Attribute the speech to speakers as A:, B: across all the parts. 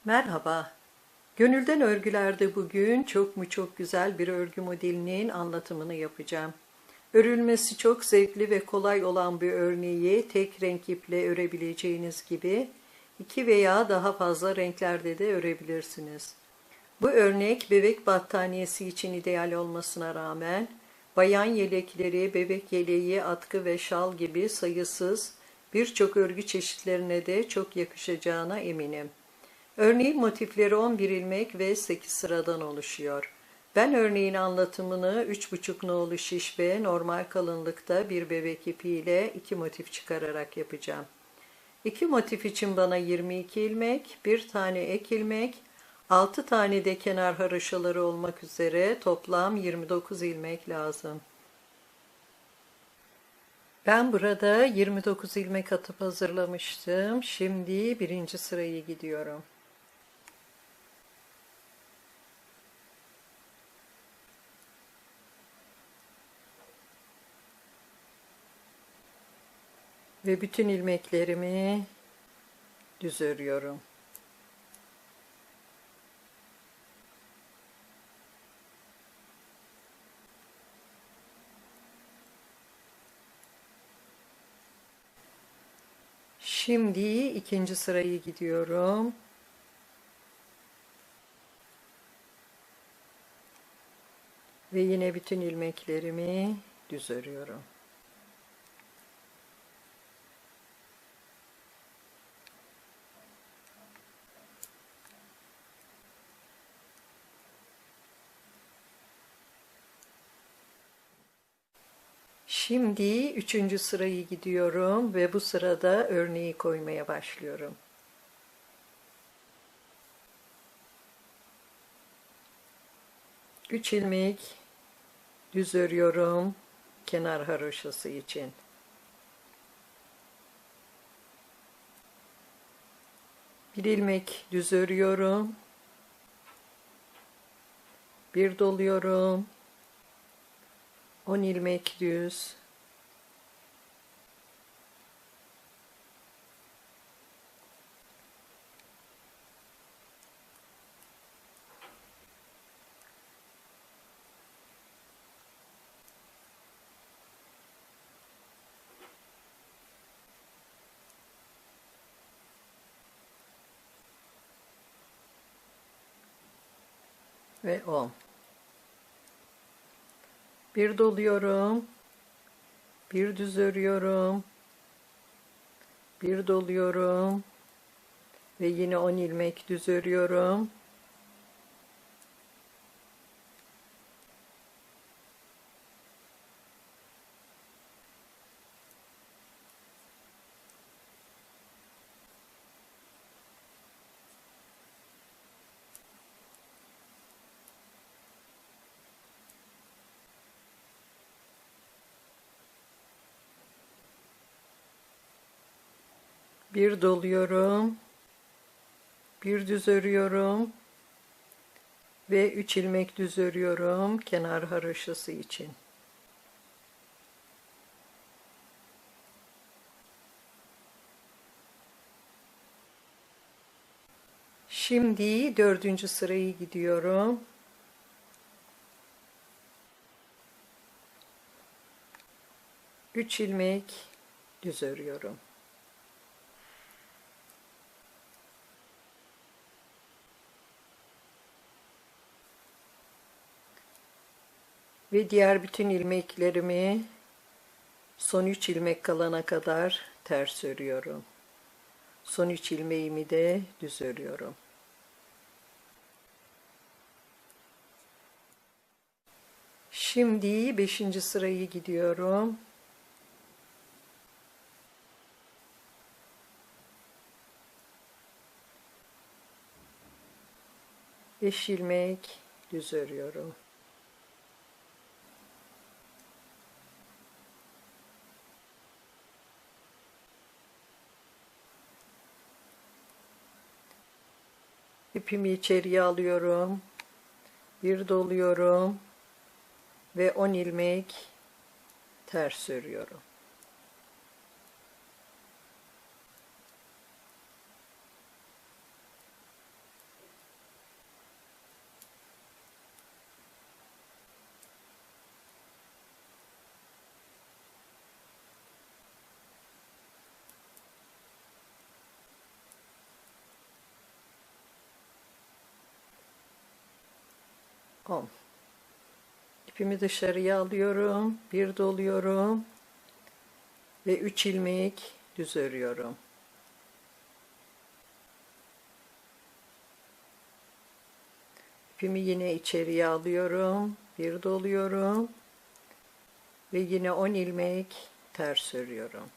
A: Merhaba. Gönülden Örgüler'de bugün çok güzel bir örgü modelinin anlatımını yapacağım. Örülmesi çok zevkli ve kolay olan bir örneği tek renk iple örebileceğiniz gibi iki veya daha fazla renklerde de örebilirsiniz. Bu örnek bebek battaniyesi için ideal olmasına rağmen bayan yelekleri, bebek yeleği, atkı ve şal gibi sayısız birçok örgü çeşitlerine de çok yakışacağına eminim. Örneğin motifleri 11 ilmek ve 8 sıradan oluşuyor. Ben örneğin anlatımını 3,5 nolu şiş ve normal kalınlıkta bir bebek ipi ile 2 motif çıkararak yapacağım. 2 motif için bana 22 ilmek, bir tane ek ilmek, 6 tane de kenar haroşaları olmak üzere toplam 29 ilmek lazım. Ben burada 29 ilmek atıp hazırlamıştım. Şimdi birinci sırayı gidiyorum. Ve bütün ilmeklerimi düz örüyorum. Şimdi ikinci sırayı gidiyorum. Ve yine bütün ilmeklerimi düz örüyorum. Şimdi üçüncü sırayı gidiyorum ve bu sırada örneği koymaya başlıyorum. Üç ilmek düz örüyorum kenar haroşası için. Bir ilmek düz örüyorum. Bir doluyorum. 10 ilmek düz. Ve 10. Bir doluyorum. Bir düz örüyorum. Bir doluyorum. Ve yine 10 ilmek düz örüyorum. Bir doluyorum. Bir düz örüyorum. Ve 3 ilmek düz örüyorum kenar haroşası için. Şimdi dördüncü sırayı gidiyorum. Üç ilmek düz örüyorum. Ve diğer bütün ilmeklerimi son 3 ilmek kalana kadar ters örüyorum. Son 3 ilmeğimi de düz örüyorum. Şimdi 5. sırayı gidiyorum. Beş ilmek düz örüyorum. İpimi içeriye alıyorum. Bir doluyorum. Ve 10 ilmek ters örüyorum. 10. İpimi dışarıya alıyorum. Bir doluyorum. Ve 3 ilmek düz örüyorum. İpimi yine içeriye alıyorum. Bir doluyorum. Ve yine 10 ilmek ters örüyorum.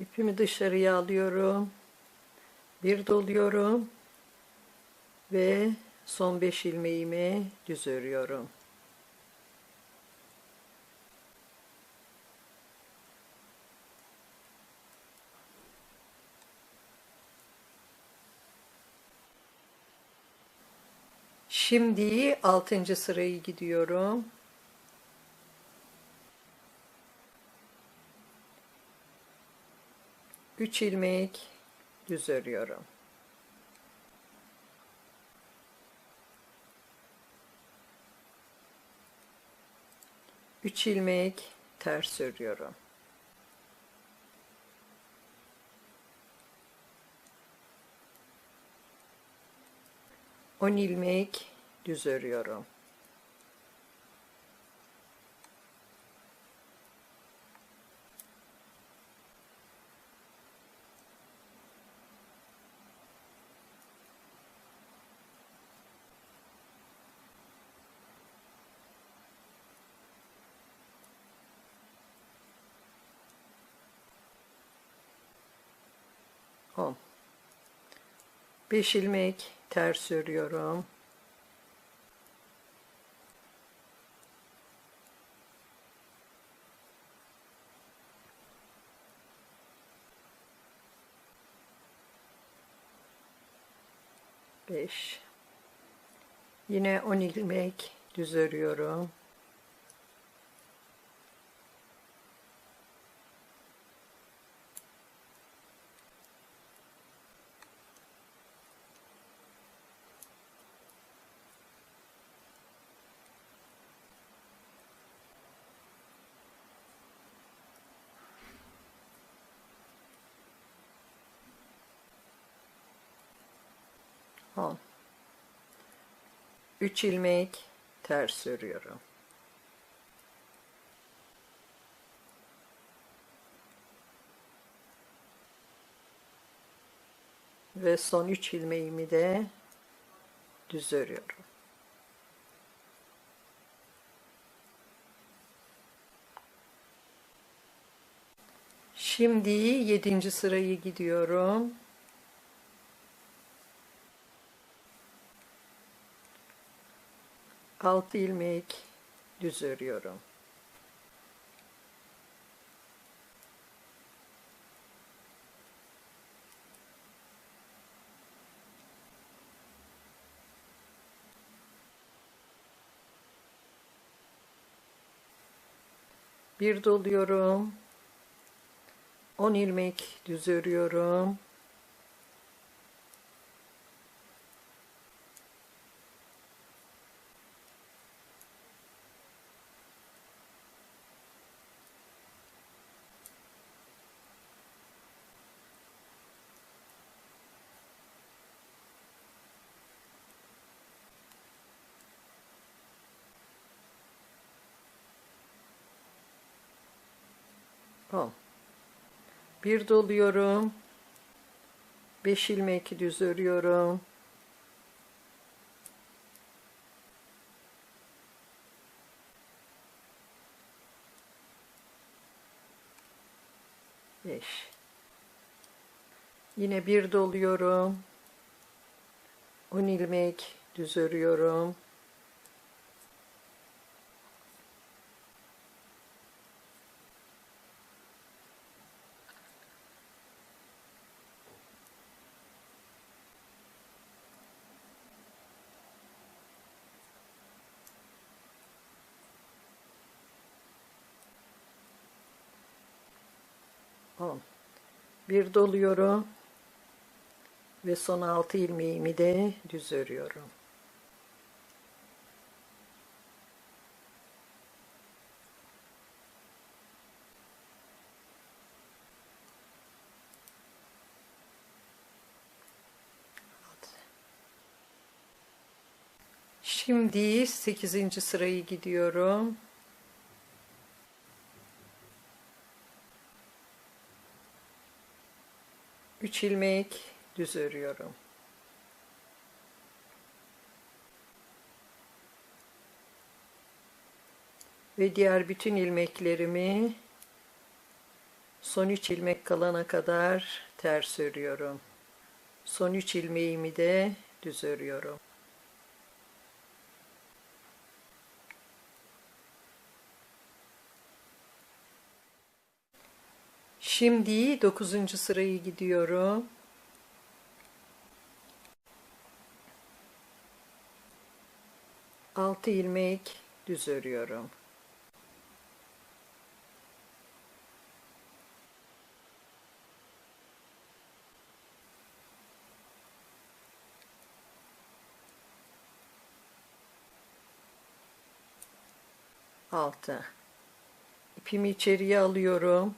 A: İpimi dışarıya alıyorum. Bir doluyorum ve son 5 ilmeğimi düz örüyorum. Şimdi 6. sırayı gidiyorum. 3 ilmek düz örüyorum. Üç ilmek ters örüyorum. On ilmek düz örüyorum. On. 5 ilmek ters örüyorum. Beş. Yine 10 ilmek düz örüyorum. On. 3 ilmek ters örüyorum. Ve son 3 ilmeğimi de düz örüyorum. Şimdi 7. sırayı gidiyorum. 6 ilmek düz örüyorum. Bir doluyorum. 10 ilmek düz örüyorum. On. Bir doluyorum. 5 ilmek düz örüyorum. Beş. Yine bir doluyorum. 10 ilmek düz örüyorum. 10. Bir doluyorum ve son 6 ilmeğimi de düz örüyorum. Şimdi 8. sırayı gidiyorum. Üç ilmek düz örüyorum. Ve diğer bütün ilmeklerimi son 3 ilmek kalana kadar ters örüyorum. Son 3 ilmeğimi de düz örüyorum. Şimdi 9. sırayı gidiyorum. Altı ilmek düz örüyorum. Altı. İpimi içeriye alıyorum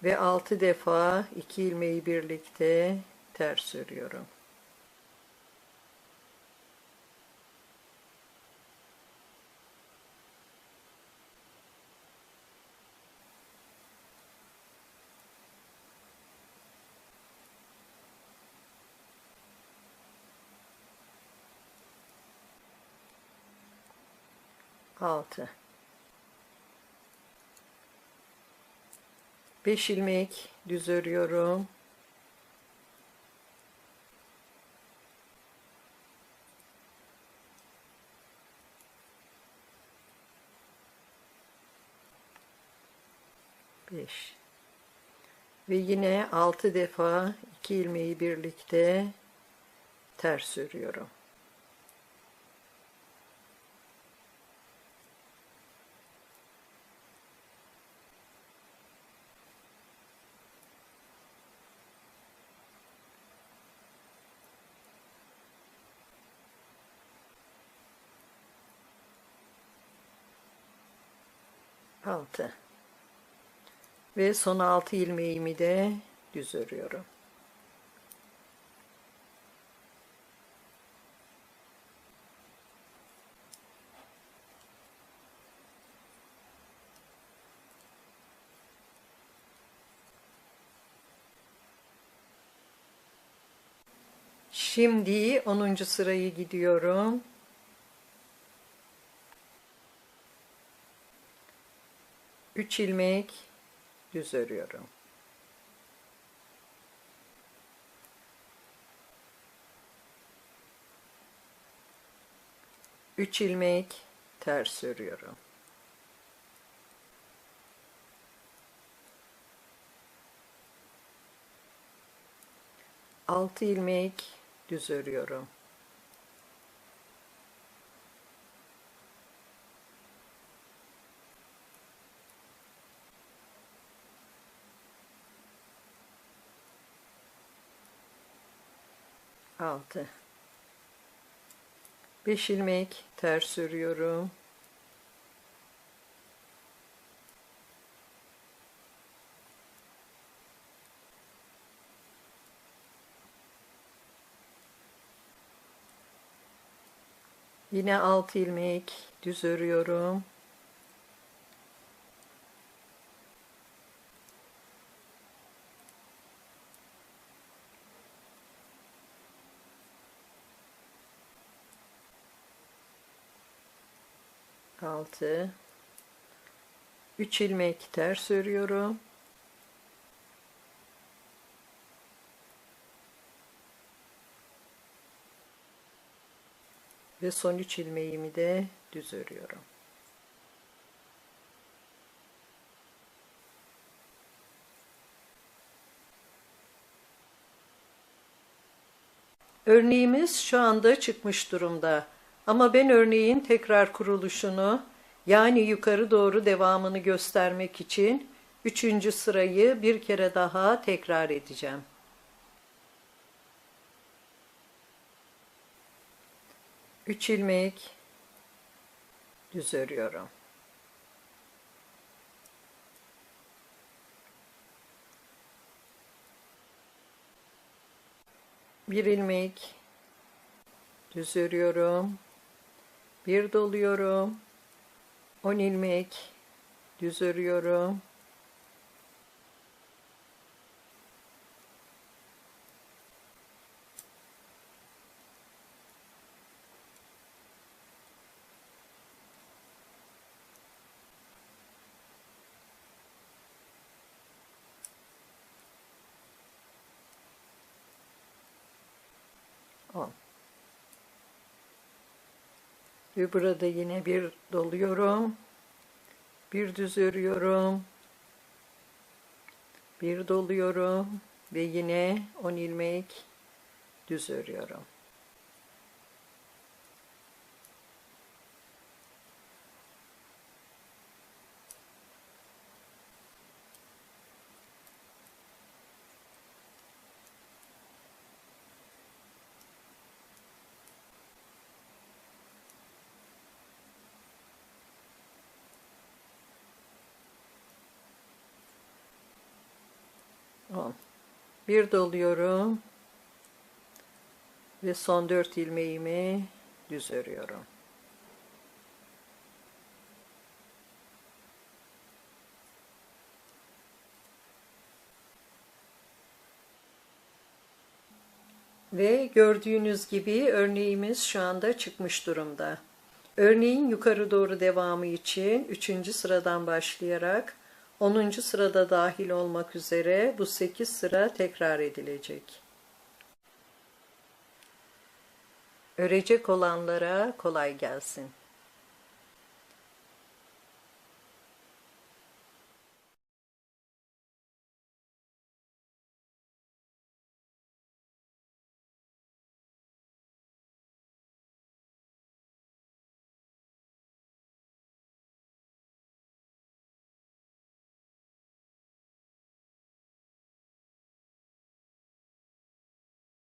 A: ve 6 defa 2 ilmeği birlikte ters örüyorum. Altı. 5 ilmek düz örüyorum. Beş. Ve yine 6 defa 2 ilmeği birlikte ters örüyorum. Altı. Ve son 6 ilmeğimi de düz örüyorum. Şimdi 10. sırayı gidiyorum. Üç ilmek düz örüyorum. Üç ilmek ters örüyorum. Altı ilmek düz örüyorum. Altı. 5 ilmek ters örüyorum. Yine 6 ilmek düz örüyorum. Altı. 3 ilmek ters örüyorum. Ve son 3 ilmeğimi de düz örüyorum. Örneğimiz şu anda çıkmış durumda. Ama ben örneğin tekrar kuruluşunu, yani yukarı doğru devamını göstermek için Üçüncü sırayı bir kere daha tekrar edeceğim. 3 ilmek düz örüyorum. Bir ilmek düz örüyorum. Bir doluyorum. 10 ilmek düz örüyorum. Ve burada yine bir doluyorum. Bir düz örüyorum. Bir doluyorum ve yine 10 ilmek düz örüyorum. Bir doluyorum ve son 4 ilmeğimi düz örüyorum. Ve gördüğünüz gibi örneğimiz şu anda çıkmış durumda. Örneğin yukarı doğru devamı için 3. sıradan başlayarak 10. sırada dahil olmak üzere bu 8 sıra tekrar edilecek. Örecek olanlara kolay gelsin.